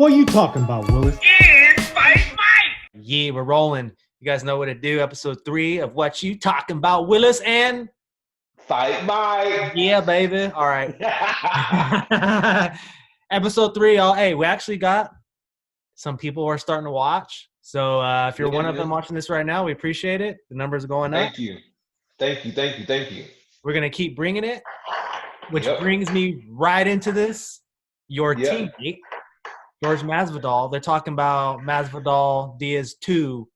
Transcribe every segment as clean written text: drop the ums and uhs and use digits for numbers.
What you talking about, Willis? It's Fight Mike. Yeah, we're rolling. You guys know what to do. Episode 3 of What You Talking About, Willis and Fight Mike. yeah, baby. All right. Episode 3, y'all. Hey, we actually got some people who are starting to watch. So if you're one of them watching this right now, we appreciate it. The numbers are going up. Thank you. We're going to keep bringing it, which brings me right into this. Your teammate, Jorge Masvidal, they're talking about Masvidal Diaz 2.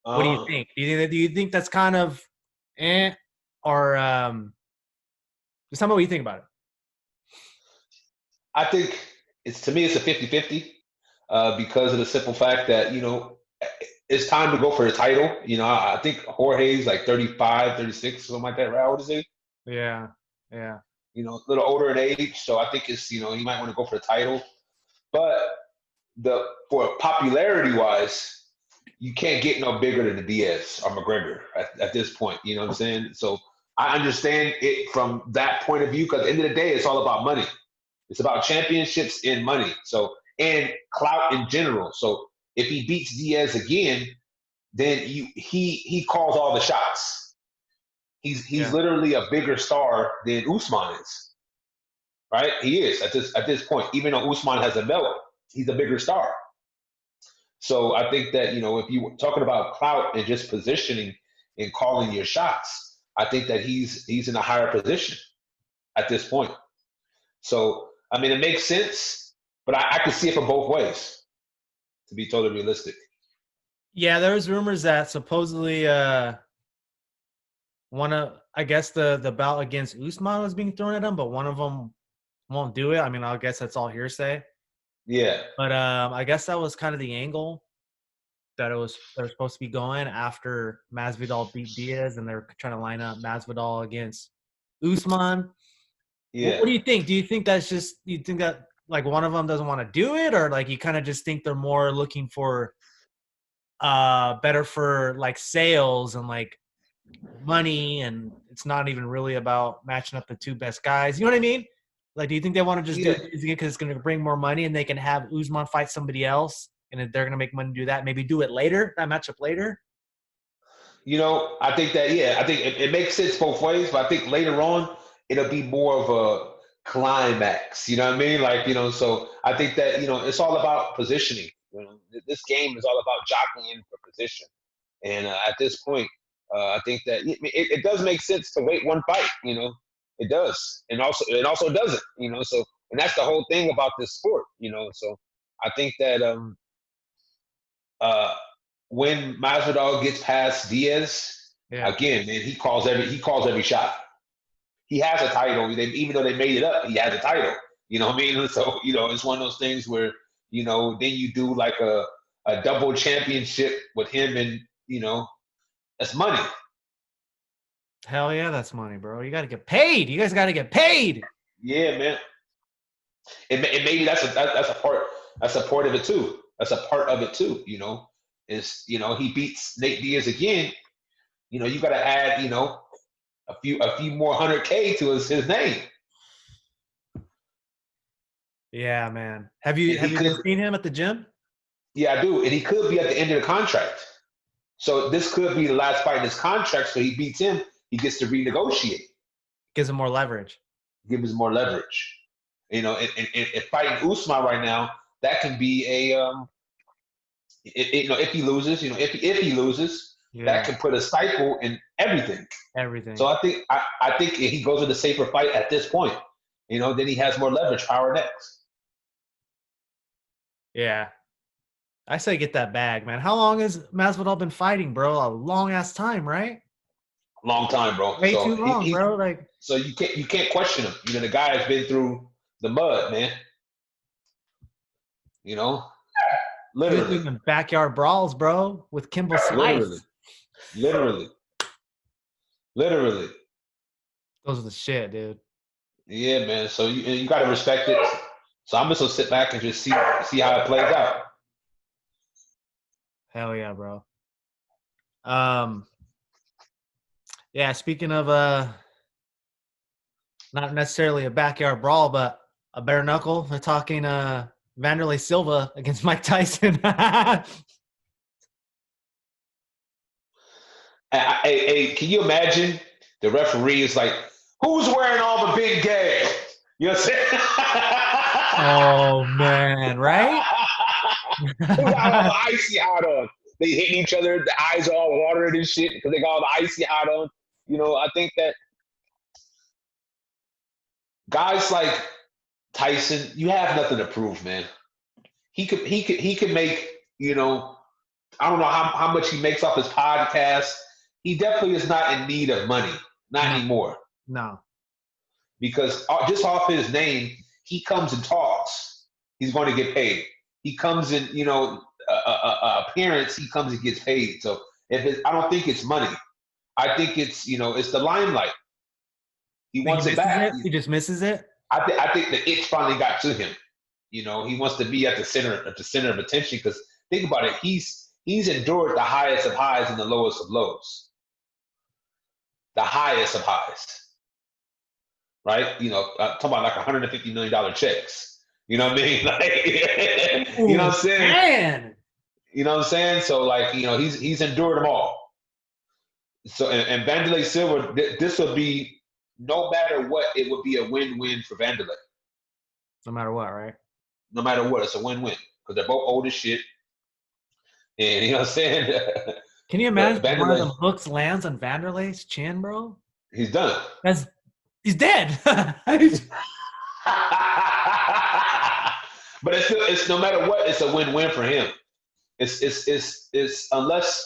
What do you think? Do you think that's kind of or just tell me what you think about it? I think it's a 50-50 because of the simple fact that, it's time to go for the title. I think Jorge's like 35, 36, something like that, right? What is he? Yeah. A little older in age, so I think it's, he might want to go for the title. But for popularity wise, you can't get no bigger than the Diaz or McGregor at this point. You know what I'm saying? So I understand it from that point of view, because at the end of the day, it's all about money. It's about championships and money. So, and clout in general. So if he beats Diaz again, then he calls all the shots. He's literally a bigger star than Usman is. Right? He is at this point. Even though Usman has a belt, he's a bigger star. So I think that, if you're talking about clout and just positioning and calling your shots, I think that he's in a higher position at this point. So, I mean, it makes sense, but I could see it from both ways, to be totally realistic. Yeah, there was rumors that supposedly the bout against Usman was being thrown at him, but one of them won't do it. I mean, I guess that's all hearsay. Yeah. But I guess that was kind of the angle that they're supposed to be going after Masvidal beat Diaz, and they're trying to line up Masvidal against Usman. Yeah. What do you think? Do you think that like one of them doesn't want to do it, or like you kind of just think they're more looking for better for like sales and like money, and it's not even really about matching up the two best guys? You know what I mean? Like, do you think they want to just do it because it's going to bring more money and they can have Usman fight somebody else and they're going to make money to do that? Maybe do it later, that matchup later? I think that, I think it makes sense both ways, but I think later on it'll be more of a climax. You know what I mean? Like, so I think that, it's all about positioning. This game is all about jockeying for position. And at this point, I think that it does make sense to wait one fight, It does, and also doesn't, So, and that's the whole thing about this sport, So, I think that when Masvidal gets past Diaz, again, man, he calls every shot. He has a title, even though they made it up. He has a title. You know what I mean? So, it's one of those things where then you do like a double championship with him, and that's money. Hell yeah, that's money, bro. You got to get paid. You guys got to get paid. Yeah, man. And maybe that's a part. That's a part of it too. Is he beats Nate Diaz again. You got to add a few more 100K to his name. Yeah, man. Have you seen him at the gym? Yeah, I do. And he could be at the end of the contract. So this could be the last fight in his contract. So he beats him. He gets to renegotiate. Gives him more leverage. And fighting Usman right now, that can be if he loses, that can put a stifle in everything. So I think if he goes with a safer fight at this point, then he has more leverage power next. Yeah. I say get that bag, man. How long has Masvidal been fighting, bro? A long ass time, right? Long time, bro. Way too long, bro. Like, so you can't question him. The guy has been through the mud, man. Literally. Even backyard brawls, bro, with Kimbo Slice. Literally. Those are the shit, dude. Yeah, man. So you got to respect it. So I'm just gonna sit back and just see how it plays out. Hell yeah, bro. Yeah, speaking of not necessarily a backyard brawl, but a bare knuckle. They're talking Vanderlei Silva against Mike Tyson. Hey, can you imagine the referee is like, who's wearing all the big game? You know what I'm saying? Oh man, right? Who got all the icy hot on? They hitting each other, the eyes are all watering and shit because they got all the icy hot on. You know, I think that guys like Tyson, you have nothing to prove, man. He could make, you know, I don't know how much he makes off his podcast. He definitely is not in need of money, not anymore. No. Because just off his name, he comes and talks. He's going to get paid. He comes in, you know, appearance. He comes and gets paid. So I don't think it's money. I think it's, you know, it's the limelight. He wants it back. He just misses it. I think the itch finally got to him. You know, he wants to be at the center of attention. Because think about it, he's endured the highest of highs and the lowest of lows. The highest of highs. Right? You know, talking about like $150 million checks. You know what I mean? Like, you know what I'm saying? Man. You know what I'm saying? So, like, you know, he's endured them all. So, and Vanderlei Silva, this would be, no matter what, it would be a win-win for Vanderlei. No matter what, right? No matter what, it's a win-win because they're both old as shit. And you know what I'm saying? Can you imagine one of them hooks lands on Vanderlei's chin, bro? He's done. He's dead. But it's no matter what, it's a win-win for him. It's unless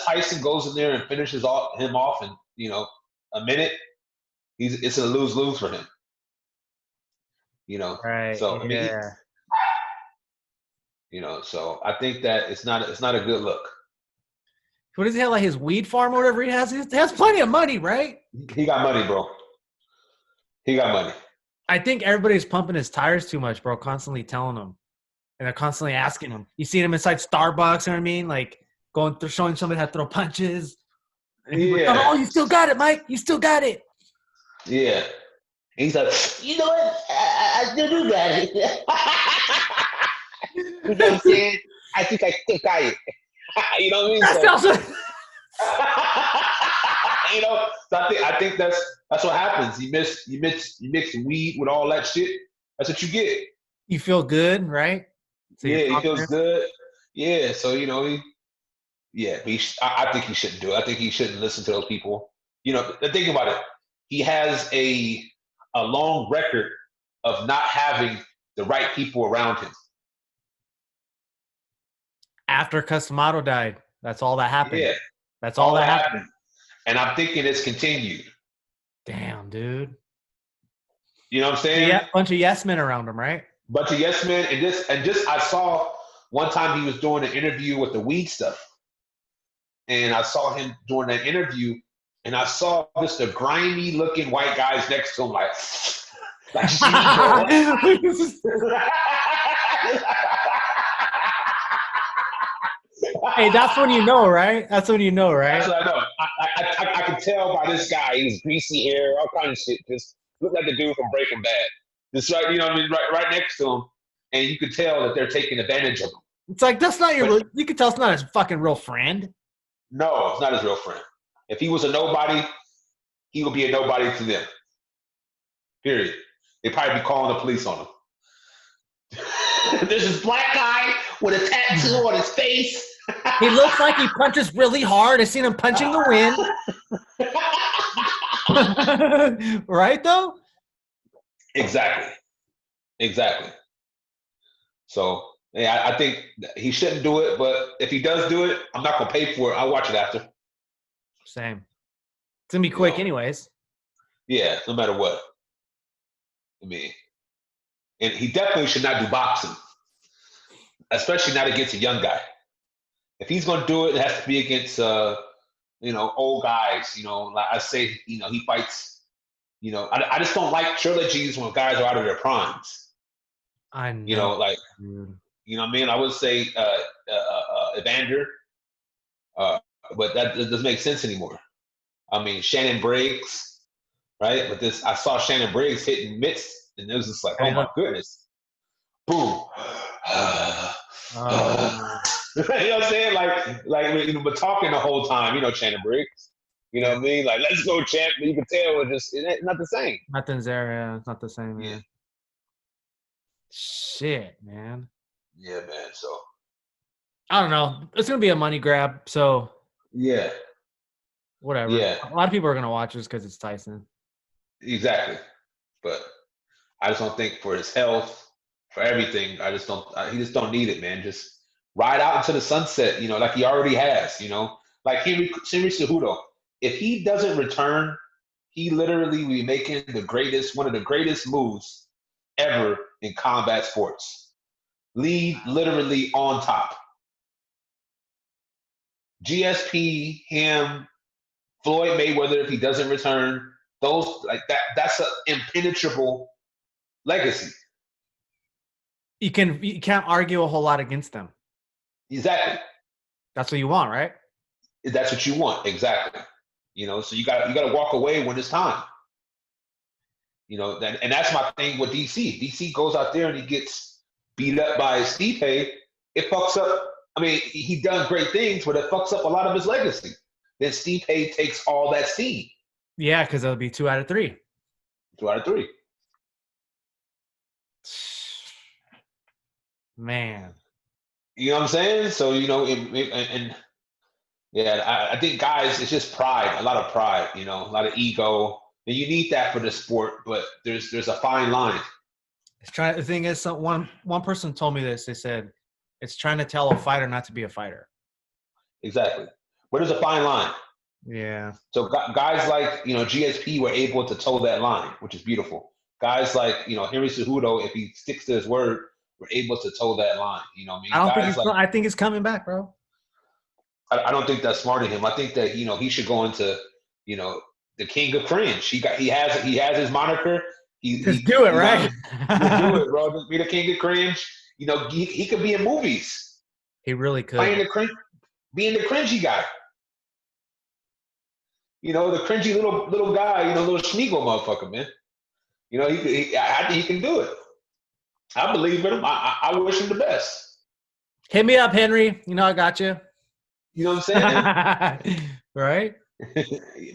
Tyson goes in there and finishes him off in, you know, a minute, it's a lose-lose for him. You know, right? So I mean, you know, so I think that it's not a good look. What does he have, like his weed farm or whatever he has? He has plenty of money, right? He got money, bro. He got money. I think everybody's pumping his tires too much, bro. Constantly telling him, and they're constantly asking him. You see him inside Starbucks, you know what I mean? Like going through, showing somebody how to throw punches. Yeah. Like, oh, you still got it, Mike. You still got it. Yeah. And he's like, you know what? I still do got it. You know what I'm saying? I think I still got it. You know what I mean? That's also. You know, so I think that's what happens. You mix weed with all that shit. That's what you get. You feel good, right? So yeah, he feels good. Yeah, so you know, I think he shouldn't do it. I think he shouldn't listen to those people. You know, think about it. He has a long record of not having the right people around him. After Customato died, that's all that happened. Yeah, that's all that happened. And I'm thinking it's continued. Damn, dude. You know what I'm saying? Yeah, bunch of yes men around him, right? Bunch of yes men, and just I saw one time he was doing an interview with the weed stuff, and I saw him doing that interview, and I saw just the grimy looking white guys next to him, like Hey, that's when you know, right? That's when you know, right? That's what I know. I can tell by this guy. He's greasy hair, all kind of shit. Just look like the dude from Breaking Bad. Just right, you know what I mean, right next to him, and you could tell that they're taking advantage of him. It's like that's not your. You can tell it's not his fucking real friend. No, it's not his real friend. If he was a nobody, he would be a nobody to them. Period. They'd probably be calling the police on him. There's this black guy with a tattoo on his face. He looks like he punches really hard. I've seen him punching the wind. Right, though? Exactly. So, yeah, I think he shouldn't do it, but if he does do it, I'm not going to pay for it. I'll watch it after. Same. It's going to be quick anyways. Yeah, no matter what. I mean, and he definitely should not do boxing, especially not against a young guy. If he's going to do it, it has to be against, old guys. You know, like I say, you know, he fights. You know, I just don't like trilogies when guys are out of their primes. I know. You know, like, you know what I mean? I would say Evander, but that doesn't make sense anymore. I mean, Shannon Briggs, right? But I saw Shannon Briggs hitting mitts, and it was just like, oh my goodness. boom. You know what I'm saying? But talking the whole time, Shannon Briggs. You know what I mean? Like, let's go, champ. But you can tell it ain't not the same. Nothing's there, yeah. It's not the same, Yeah. man. Shit, man. Yeah, man. So I don't know. It's gonna be a money grab, so yeah. Whatever. Yeah. A lot of people are gonna watch this because it's Tyson. Exactly. But I just don't think for his health, for everything, he just don't need it, man. Just ride out into the sunset, like he already has, Like Henry Cejudo, if he doesn't return, he literally will be making one of the greatest moves ever in combat sports. Lead literally on top. GSP, him, Floyd Mayweather, if he doesn't return, that's an impenetrable legacy. You can't argue a whole lot against them. Exactly. That's what you want, right? That's what you want, exactly. So you got to walk away when it's time. And that's my thing with DC. DC goes out there and he gets beat up by Stipe. It fucks up. I mean, he done great things, but it fucks up a lot of his legacy. Then Stipe takes all that steam. Yeah, because it'll be 2 out of 3. 2 out of 3. Man. You know what I'm saying? So, I think guys, it's just pride, a lot of pride, a lot of ego. And you need that for the sport, but there's a fine line. The thing is, one person told me this. They said, it's trying to tell a fighter not to be a fighter. Exactly. But there's a fine line. Yeah. So guys like, GSP were able to toe that line, which is beautiful. Guys like, Henry Cejudo, if he sticks to his word, were able to toe that line. I think it's coming back, bro. I don't think that's smart of him. I think that, he should go into, the king of cringe. He has his moniker. Just do it, right? Just do it, bro. Just be the king of cringe. He could be in movies. He really could. Being the cringy guy. The cringy little guy, little Schmeagle motherfucker, man. I think he can do it. I believe in him. I wish him the best. Hit me up, Henry. I got you. You know what I'm saying? Right?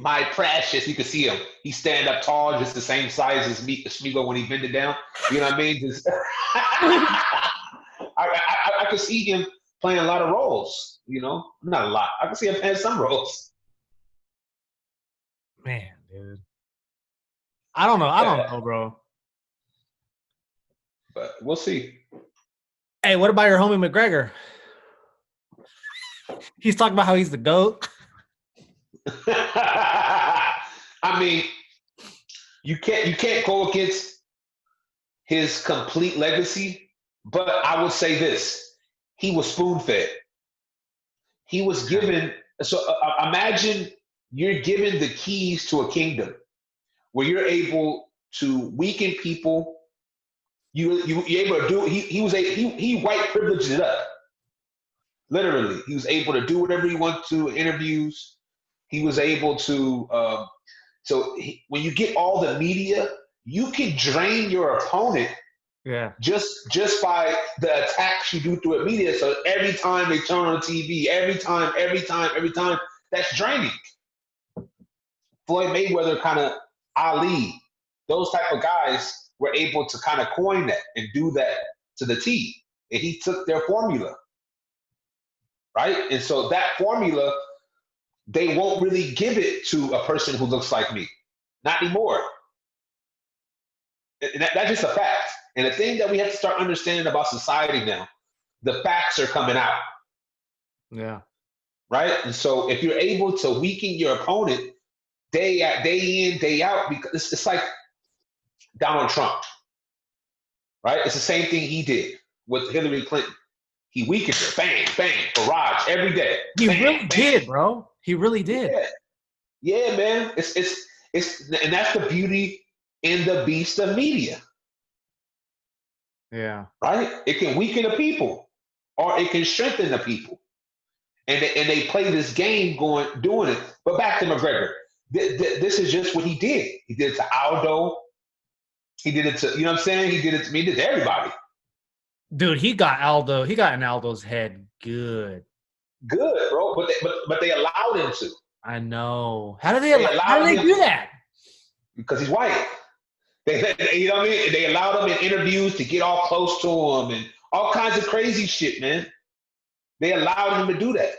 My precious. You can see him. He stand up tall, just the same size as Schmeagle when he bend it down. You know what I mean? Just I could see him playing a lot of roles. Not a lot. I can see him playing some roles. Man, dude. I don't know, bro. But we'll see. Hey, what about your homie McGregor? He's talking about how he's the GOAT. I mean, you can't go against his complete legacy, but I would say this. He was spoon-fed. He was given imagine you're given the keys to a kingdom where you're able to weaken people. You're able to do. He white privileged it up. Literally, he was able to do whatever he wanted to in interviews. He was able to. When you get all the media, you can drain your opponent. Yeah. Just by the attacks you do through the media. So every time they turn on TV, every time, that's draining. Floyd Mayweather, kind of Ali, those type of guys were able to kind of coin that and do that to the T. And he took their formula. Right? And so that formula, they won't really give it to a person who looks like me. Not anymore. And that's just a fact. And the thing that we have to start understanding about society now, the facts are coming out. Yeah. Right? And so if you're able to weaken your opponent day in, day out, because it's like Donald Trump. Right? It's the same thing he did with Hillary Clinton. He weakened her. Bang, bang, barrage every day. He bang, really bang. did, bro. He really did. Yeah, man. It's and that's the beauty in the beast of media. Yeah. Right? It can weaken the people or it can strengthen the people. And they play this game doing it. But back to McGregor. This is just what he did. He did it to Aldo. He did it to, you know what I'm saying? He did it to me. He did it to everybody. Dude, he got Aldo. He got in Aldo's head good. Good, bro. But they allowed him to. I know. How do they allowed him do that? because he's white. You know what I mean? They allowed him in interviews to get all close to him and all kinds of crazy shit, man. They allowed him to do that.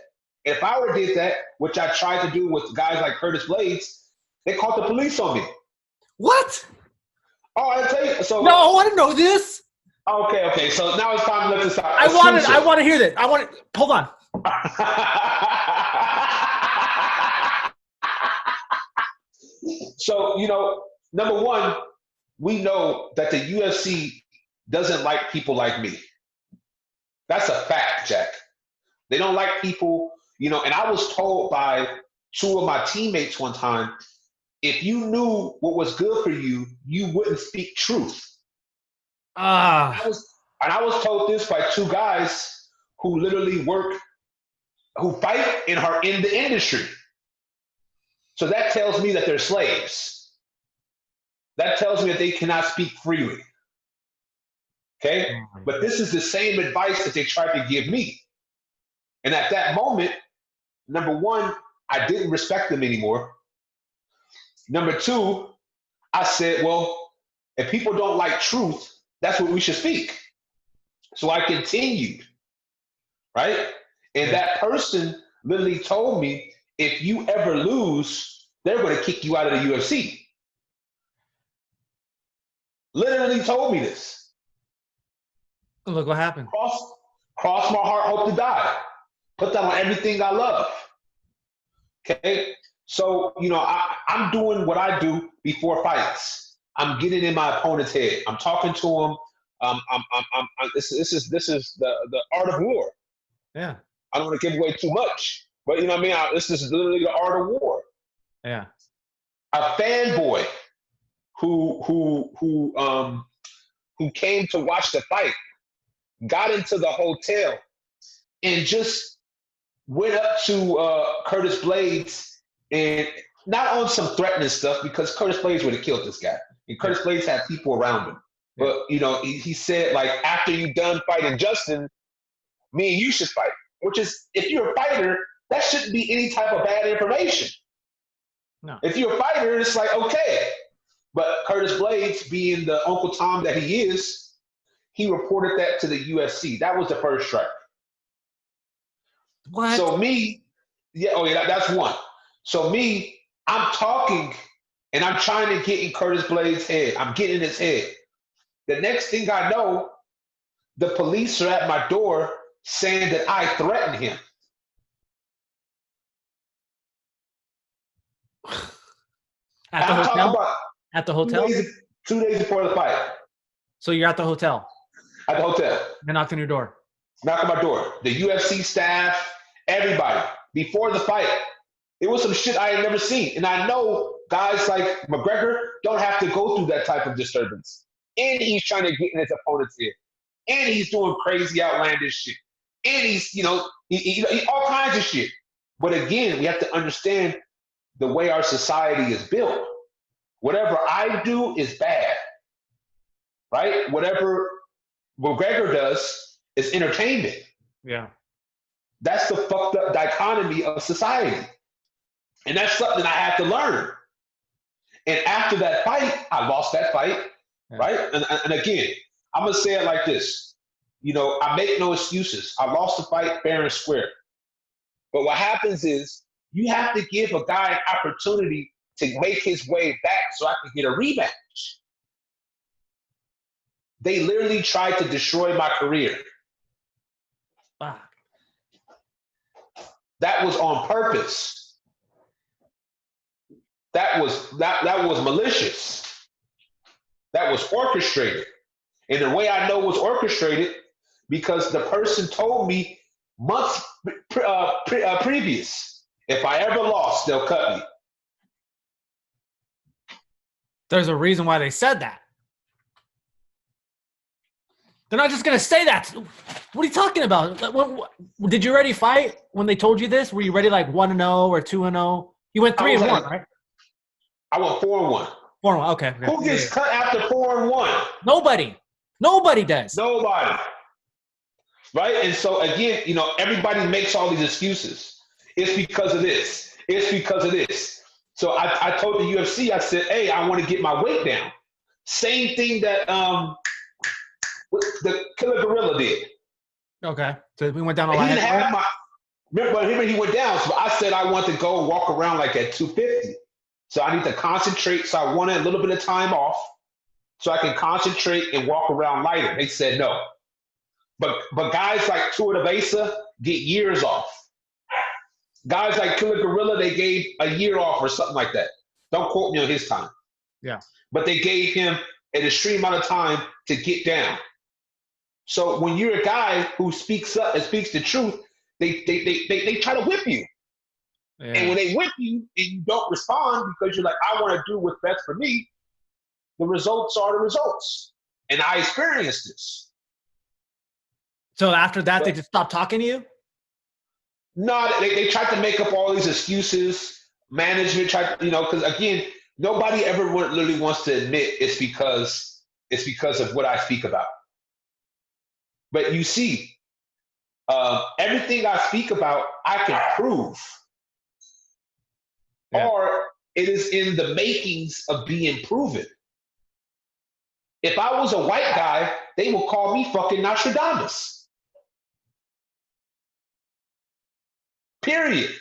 If I would have did that, which I tried to do with guys like Curtis Blades, they called the police on me. What? Oh, I tell you. So no, I didn't know this. Okay. So now it's time to let this out. I want to hear this. Hold on. So, number one, we know that the UFC doesn't like people like me. That's a fact, Jack. They don't like people, and I was told by two of my teammates one time, if you knew what was good for you, you wouldn't speak truth. And I was told this by two guys who literally who fight and are in the industry. So that tells me that they're slaves. That tells me that they cannot speak freely. Okay? But this is the same advice that they tried to give me. And at that moment, number one, I didn't respect them anymore. Number two, I said, well, if people don't like truth, that's what we should speak. So I continued, right? And that person literally told me, if you ever lose, they're going to kick you out of the UFC. Literally told me this. Look what happened. Cross my heart, hope to die. Put that on everything I love. Okay? So, I'm doing what I do before fights. I'm getting in my opponent's head. I'm talking to him. This is the art of war. Yeah. I don't want to give away too much, but you know what I mean? This is literally the art of war. Yeah. A fanboy who came to watch the fight got into the hotel and just went up to Curtis Blades, and not on some threatening stuff, because Curtis Blades would have killed this guy. And Curtis Blades had people around him. But, he said, like, after you done fighting Justin, me and you should fight. Which is, if you're a fighter, that shouldn't be any type of bad information. No. If you're a fighter, it's like, okay. But Curtis Blades, being the Uncle Tom that he is, he reported that to the UFC. That was the first strike. What? So that's one. So I'm talking, and I'm trying to get in Curtis Blades' head. I'm getting in his head. The next thing I know, the police are at my door saying that I threatened him. At the hotel? At the hotel? 2 days before the fight. So you're at the hotel? At the hotel. They knocked on your door? Knocked on my door. The UFC staff, everybody. Before the fight. It was some shit I had never seen. And I know guys like McGregor don't have to go through that type of disturbance. And he's trying to get in his opponent's ear. And he's doing crazy, outlandish shit. And he's, he all kinds of shit. But again, we have to understand the way our society is built. Whatever I do is bad, right? Whatever McGregor does is entertainment. Yeah. That's the fucked up dichotomy of society. And that's something I had to learn. And after that fight, I lost that fight, right? And again, I'm going to say it like this. I make no excuses. I lost the fight fair and square. But what happens is you have to give a guy an opportunity to make his way back so I can get a rematch. They literally tried to destroy my career. Fuck. That was on purpose. That was malicious. That was orchestrated. And the way I know it was orchestrated, because the person told me months previous, if I ever lost, they'll cut me. There's a reason why they said that. They're not just going to say that. What are you talking about? Did you already fight when they told you this? Were you ready like 1-0 or 2-0? You went 3-1, right? I went 4-1. 4-1, okay. Who gets cut after 4-1? Nobody does. Nobody. right? And so again, everybody makes all these excuses. It's because of this. It's because of this. So I told the UFC, I said, hey, I want to get my weight down. Same thing that the Killer Gorilla did. Okay. So we went down a He lot. didn't have my. Remember, he went down. So I said I want to go and walk around like at 250. So I need to concentrate. So I wanted a little bit of time off so I can concentrate and walk around lighter. They said no. But guys like Tuivasa get years off. Guys like Killer Gorilla, they gave a year off or something like that. Don't quote me on his time. Yeah. But they gave him an extreme amount of time to get down. So when you're a guy who speaks up and speaks the truth, they try to whip you. Yeah. And when they whip you and you don't respond because you're like, I want to do what's best for me, the results are the results. And I experienced this. So after that, they just stopped talking to you? No, they tried to make up all these excuses. Management tried, because again, nobody ever literally wants to admit it's because of what I speak about. But you see, everything I speak about, I can prove. Yeah. Or it is in the makings of being proven. If I was a white guy, they would call me fucking Nostradamus. Period.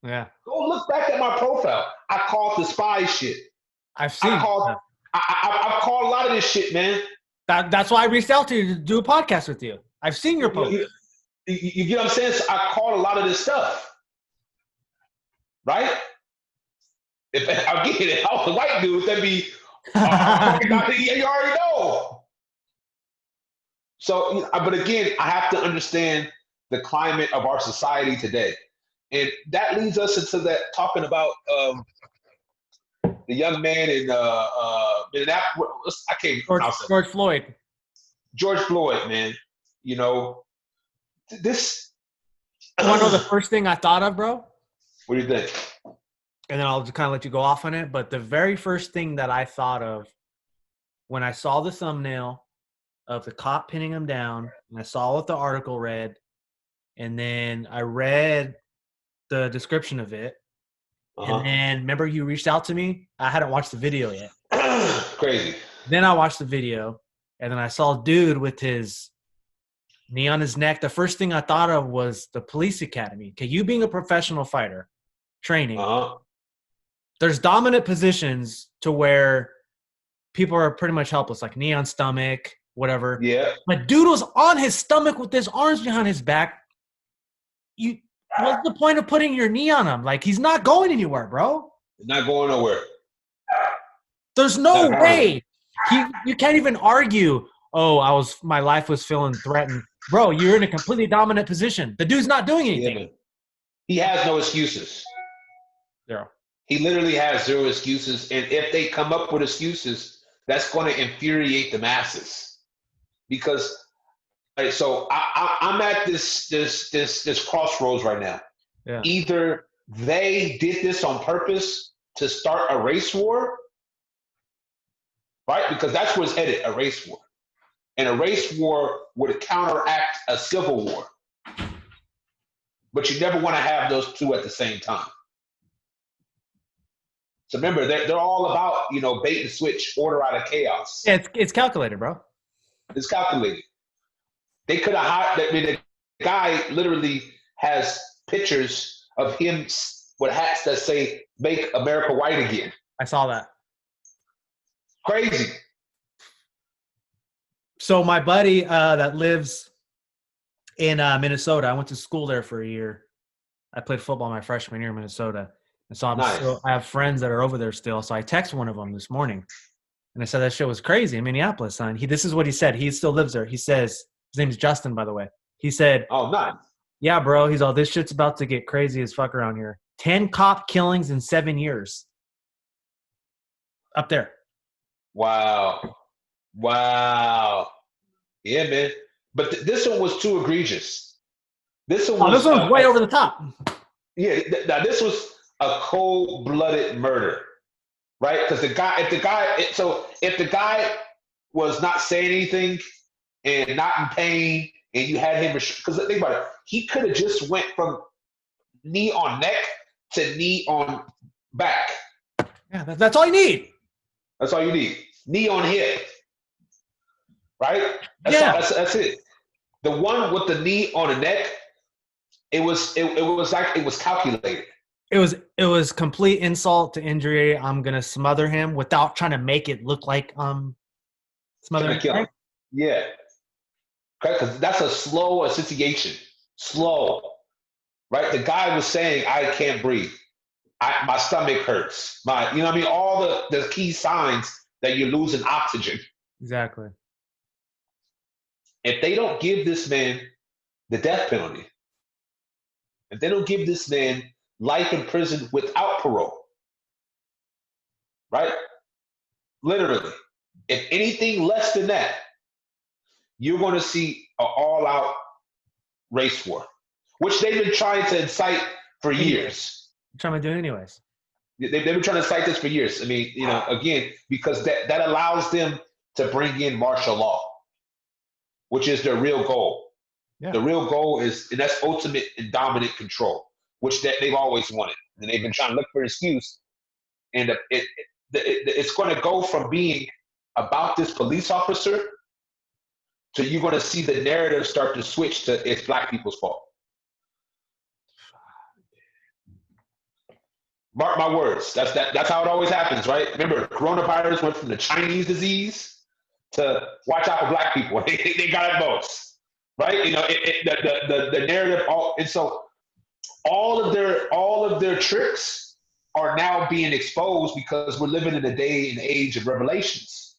Yeah. Go look back at my profile. I called the spy shit. I've seen. I've called a lot of this shit, man. That's why I reached out to you to do a podcast with you. I've seen your post. You get what I'm saying? So I called a lot of this stuff. Right? If I was a white dude, that'd be you already know. So, but again, I have to understand the climate of our society today. And that leads us into that talking about the young man in Minneapolis. I can't pronounce it. George Floyd. George Floyd, man. This. You want to know the first thing I thought of, bro? What do you think? And then I'll just kind of let you go off on it. But the very first thing that I thought of when I saw the thumbnail of the cop pinning him down, and I saw what the article read, and then I read the description of it. And then, remember you reached out to me? I hadn't watched the video yet. Crazy. Then I watched the video, and then I saw a dude with his knee on his neck. The first thing I thought of was the police academy. Okay, you being a professional fighter, training, there's dominant positions to where people are pretty much helpless, like knee on stomach, whatever. Yeah. But dude was on his stomach with his arms behind his back. What's the point of putting your knee on him? Like, he's not going anywhere, bro. He's not going nowhere. There's no way. You can't even argue, my life was feeling threatened. Bro, you're in a completely dominant position. The dude's not doing anything. Yeah, he has no excuses. Zero. He literally has zero excuses. And if they come up with excuses, that's going to infuriate the masses. Because so I'm at this crossroads right now. Yeah. Either they did this on purpose to start a race war, right? Because that's where it's headed, a race war. And a race war would counteract a civil war. But you never want to have those two at the same time. So remember, they're all about, bait and switch, order out of chaos. Yeah, it's calculated, bro. It's calculated. They could have hired. The guy literally has pictures of him with hats that say "Make America White Again." I saw that. Crazy. So my buddy that lives in Minnesota, I went to school there for a year. I played football my freshman year in Minnesota. And so I have friends that are over there still. So I texted one of them this morning. And I said that shit was crazy in Minneapolis, son. This is what he said. He still lives there. He says, his name's Justin, by the way. He said, "Oh, nice. Yeah, bro." He's all, "This shit's about to get crazy as fuck around here. 10 cop killings in 7 years. Up there." Wow. Yeah, man. But this one was too egregious. This one was way over the top. Yeah, now this was a cold-blooded murder, right? Because if the guy was not saying anything and not in pain and you had him because think about it, he could have just went from knee on neck to knee on back. Yeah, that's all you need. That's all you need. Knee on hip, right? That's it. The one with the knee on the neck, it was like it was calculated. It was complete insult to injury. I'm gonna smother him without trying to make it look like smothering him. Yeah, because that's a slow asphyxiation. Slow, right? The guy was saying, "I can't breathe. My stomach hurts. You know what I mean? All the key signs that you're losing oxygen." Exactly. If they don't give this man the death penalty, if they don't give this man life in prison without parole, right? Literally, if anything less than that, you're going to see an all-out race war, which they've been trying to incite for years. Trying to do it anyways. They've been trying to incite this for years. I mean, again, because that allows them to bring in martial law, which is their real goal. Yeah. The real goal is, and that's ultimate and dominant control, which they've always wanted. And they've been trying to look for an excuse. And it's going to go from being about this police officer to you're going to see the narrative start to switch to it's black people's fault. Mark my words. That's how it always happens, right? Remember, coronavirus went from the Chinese disease to watch out for black people. They got it most, right? The narrative. And so all of their tricks are now being exposed because we're living in a day and age of revelations.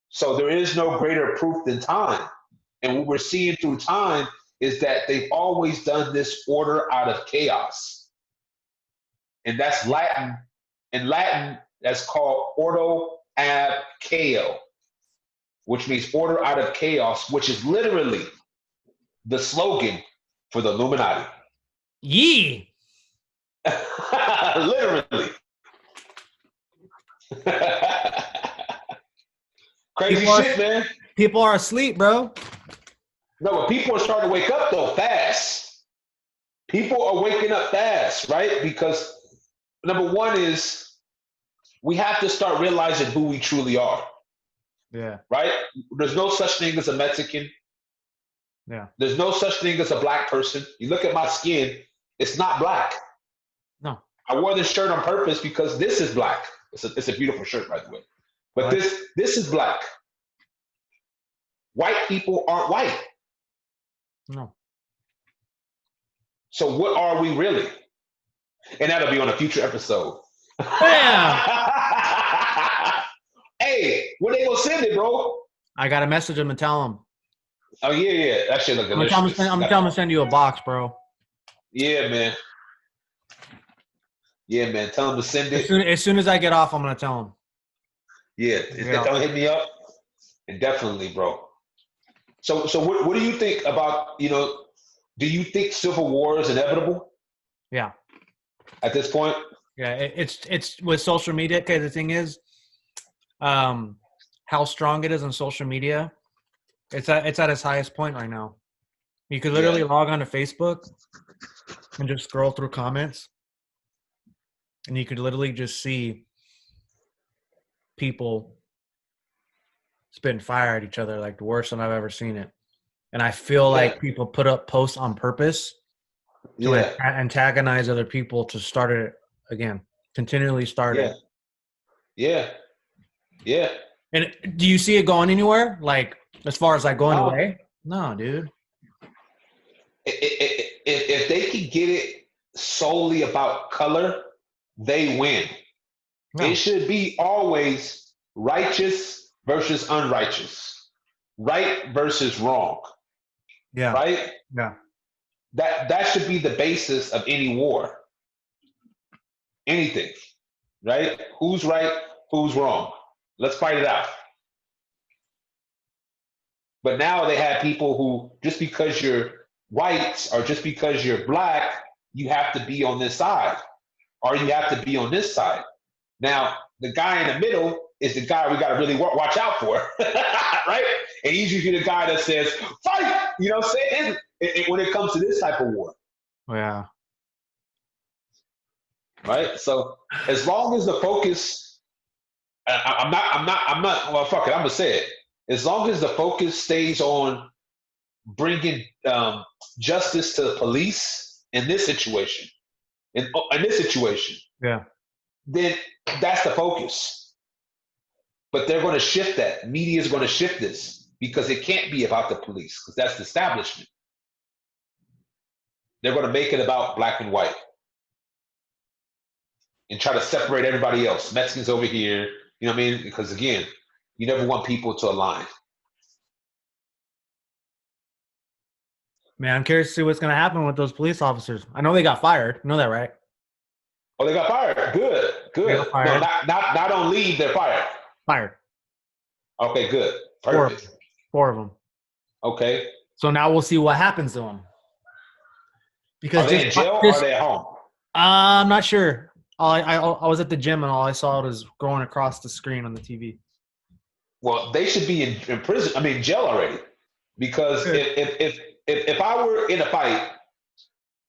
So there is no greater proof than time. And what we're seeing through time is that they've always done this order out of chaos. And that's Latin. In Latin, that's called ordo ab chaos, which means order out of chaos, which is literally the slogan for the Illuminati. Yee! Literally. Crazy shit, man. People are asleep, bro. No, but people are starting to wake up, though, fast. People are waking up fast, right? Because number one is we have to start realizing who we truly are. Yeah. Right? There's no such thing as a Mexican. Yeah. There's no such thing as a black person. You look at my skin, it's not black. No. I wore this shirt on purpose because this is black. It's a beautiful shirt, by the way. But this is black. White people aren't white. No. So what are we really? And that'll be on a future episode. Yeah. Hey, when they gonna send it, bro? I gotta message them and tell them. Oh yeah. That shit look delicious. I'm gonna tell them to send you a box, bro. Yeah, man. Yeah, man. Tell them to send it. As soon as I get off, I'm gonna tell them. Yeah. Don't hit me up. And definitely, bro. So what do you think about, do you think civil war is inevitable? Yeah. At this point? Yeah, it's with social media. Okay, the thing is, how strong it is on social media. It's at its highest point right now. You could literally log on to Facebook and just scroll through comments, and you could literally just see people spitting fire at each other like the worst than I've ever seen it. And I feel like people put up posts on purpose to antagonize other people to start it again, continually start it. Yeah. And do you see it going anywhere? Like, as far as like going away? No, dude. If they can get it solely about color, they win. No. It should be always righteous versus unrighteous, right versus wrong. Yeah. Right? Yeah. That should be the basis of any war. Anything. Right? Who's right? Who's wrong? Let's fight it out. But now they have people who, just because you're white or just because you're black, you have to be on this side, or you have to be on this side. Now, the guy in the middle is the guy we got to really watch out for, right? And he's usually the guy that says, fight You know what I'm saying? When it comes to this type of war, Yeah. right? So as long as the focus, I'm not. Well, fuck it. I'm gonna say it. As long as the focus stays on bringing justice to the police in this situation, in this situation, Yeah. then that's the focus. But they're going to shift that. Media is going to shift this because it can't be about the police because that's the establishment. They're going to make it about black and white and try to separate everybody else. Mexicans over here, you know what I mean? Because again, you never want people to align. Man, I'm curious to see what's going to happen with those police officers. I know they got fired. You know that, right? Oh, they got fired. Good. They got fired. No, not on leave. They're fired. Fired. Okay, good. Perfect. Four of them. Okay. So now we'll see what happens to them. Because are they in jail or are they at home? I'm not sure. I was at the gym and all I saw was going across the screen on the TV. Well, they should be in prison. I mean, jail already. Because if I were in a fight,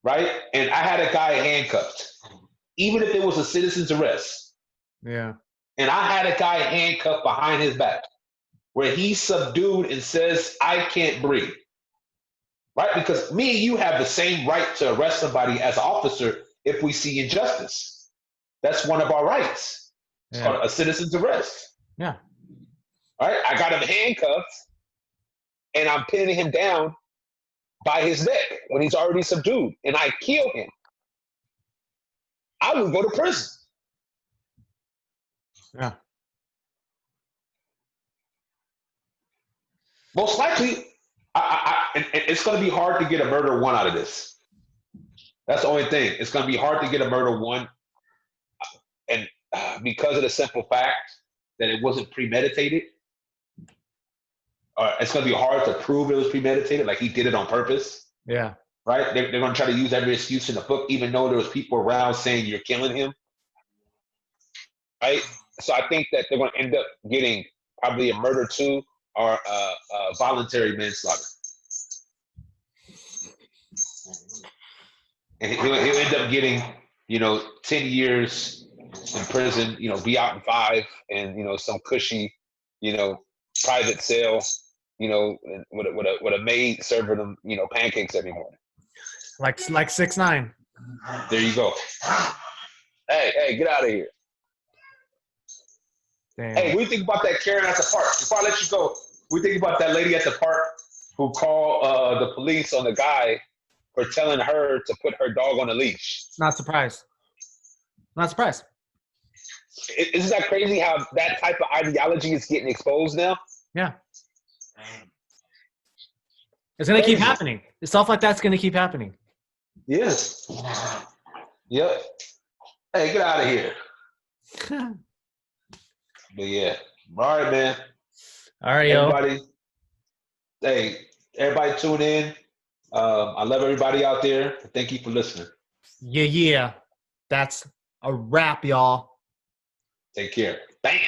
right, and I had a guy handcuffed, even if it was a citizen's arrest, yeah, and I had a guy handcuffed behind his back, where he's subdued and says, "I can't breathe," right? Because me and you have the same right to arrest somebody as an officer if we see injustice. That's one of our rights. It's called a citizen's arrest. Yeah. All right, I got him handcuffed, and I'm pinning him down by his neck when he's already subdued, and I kill him. I would go to prison. Yeah. Most likely, it's going to be hard to get a murder one out of this. That's the only thing. It's going to be hard to get a murder one, and because of the simple fact that it wasn't premeditated, it's going to be hard to prove it was premeditated, like he did it on purpose. Yeah. Right? They're going to try to use every excuse in the book, even though there was people around saying you're killing him. Right? So I think that they're going to end up getting probably a murder two or voluntary manslaughter. And he'll end up getting, 10 years in prison, be out in 5 and, some cushy, private cell, with a maid serving them, pancakes every morning. Like 6ix9ine. There you go. Hey, get out of here. Damn. Hey, what do you think about that Karen at the park? Before I let you go, we think about that lady at the park who called the police on the guy for telling her to put her dog on a leash. Not surprised. Isn't that crazy how that type of ideology is getting exposed now? Yeah. It's going to keep happening. Stuff like that's going to keep happening. Yes. Yep. Hey, get out of here. But yeah. All right, man. All right, everybody. Hey, everybody tune in. I love everybody out there. Thank you for listening. Yeah. That's a wrap, y'all. Take care. Bam.